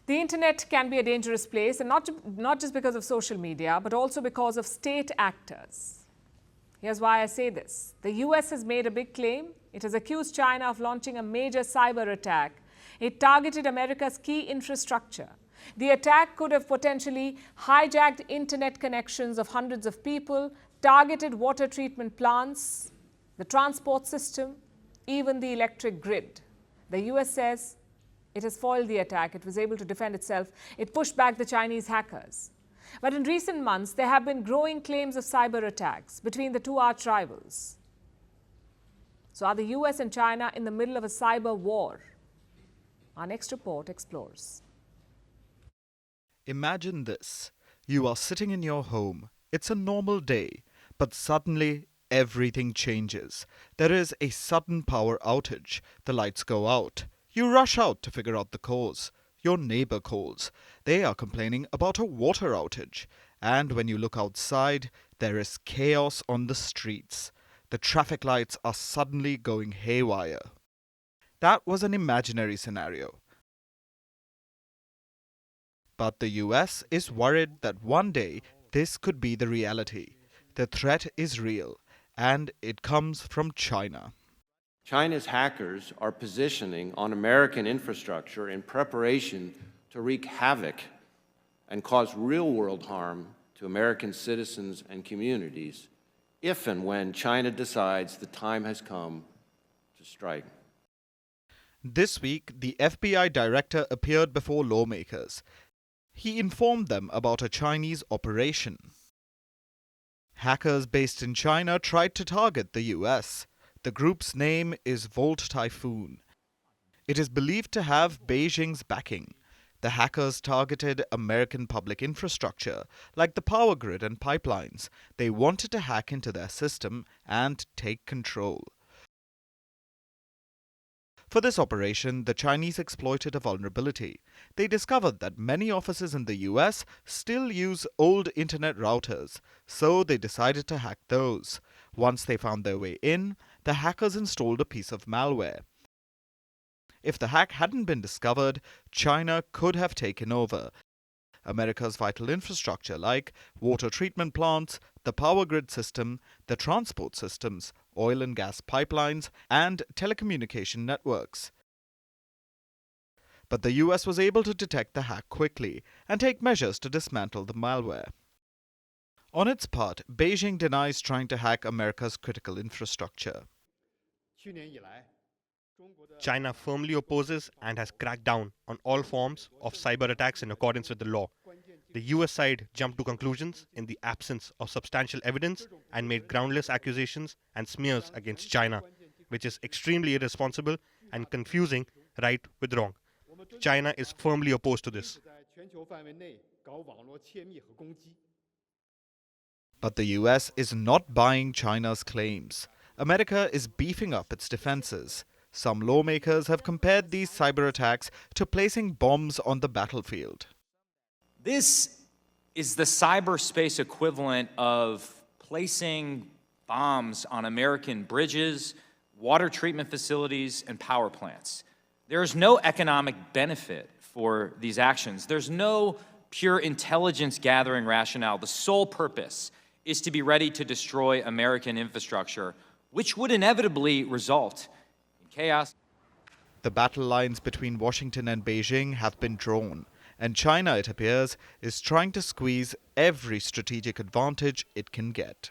The internet can be a dangerous place, and not just because of social media, but also because of state actors. Here's why I say this. The US has made a big claim. It has accused China of launching a major cyber attack. It targeted America's key infrastructure. The attack could have potentially hijacked internet connections of hundreds of people, targeted water treatment plants, the transport system, even the electric grid. The US says it has foiled the attack. It was able to defend itself. It pushed back the Chinese hackers. But in recent months, there have been growing claims of cyber attacks between the two arch rivals. So are the US and China in the middle of a cyber war? Our next report explores. Imagine this. You are sitting in your home. It's a normal day, but suddenly everything changes. There is a sudden power outage. The lights go out. You rush out to figure out the cause. Your neighbor calls. They are complaining about a water outage. And when you look outside, there is chaos on the streets. The traffic lights are suddenly going haywire. That was an imaginary scenario. But the US is worried that one day this could be the reality. The threat is real, and it comes from China. China's hackers are positioning on American infrastructure in preparation to wreak havoc and cause real-world harm to American citizens and communities if and when China decides the time has come to strike. This week, the FBI director appeared before lawmakers. He informed them about a Chinese operation. Hackers based in China tried to target the US. The group's name is Typhoon. It is believed to have Beijing's backing. The hackers targeted American public infrastructure, like the power grid and pipelines. They wanted to hack into their system and take control. For this operation, the Chinese exploited a vulnerability. They discovered that many offices in the US still use old internet routers, so they decided to hack those. Once they found their way in, the hackers installed a piece of malware. If the hack hadn't been discovered, China could have taken over America's vital infrastructure like water treatment plants, the power grid system, the transport systems, oil and gas pipelines, and telecommunication networks. But the US was able to detect the hack quickly and take measures to dismantle the malware. On its part, Beijing denies trying to hack America's critical infrastructure. China firmly opposes and has cracked down on all forms of cyber attacks in accordance with the law. The US side jumped to conclusions in the absence of substantial evidence and made groundless accusations and smears against China, which is extremely irresponsible and confusing right with wrong. China is firmly opposed to this. But the US is not buying China's claims. America is beefing up its defenses. Some lawmakers have compared these cyber attacks to placing bombs on the battlefield. This is the cyberspace equivalent of placing bombs on American bridges, water treatment facilities, and power plants. There is no economic benefit for these actions. There's no pure intelligence gathering rationale. The sole purpose is to be ready to destroy American infrastructure, which would inevitably result in chaos. The battle lines between Washington and Beijing have been drawn, and China, it appears, is trying to squeeze every strategic advantage it can get.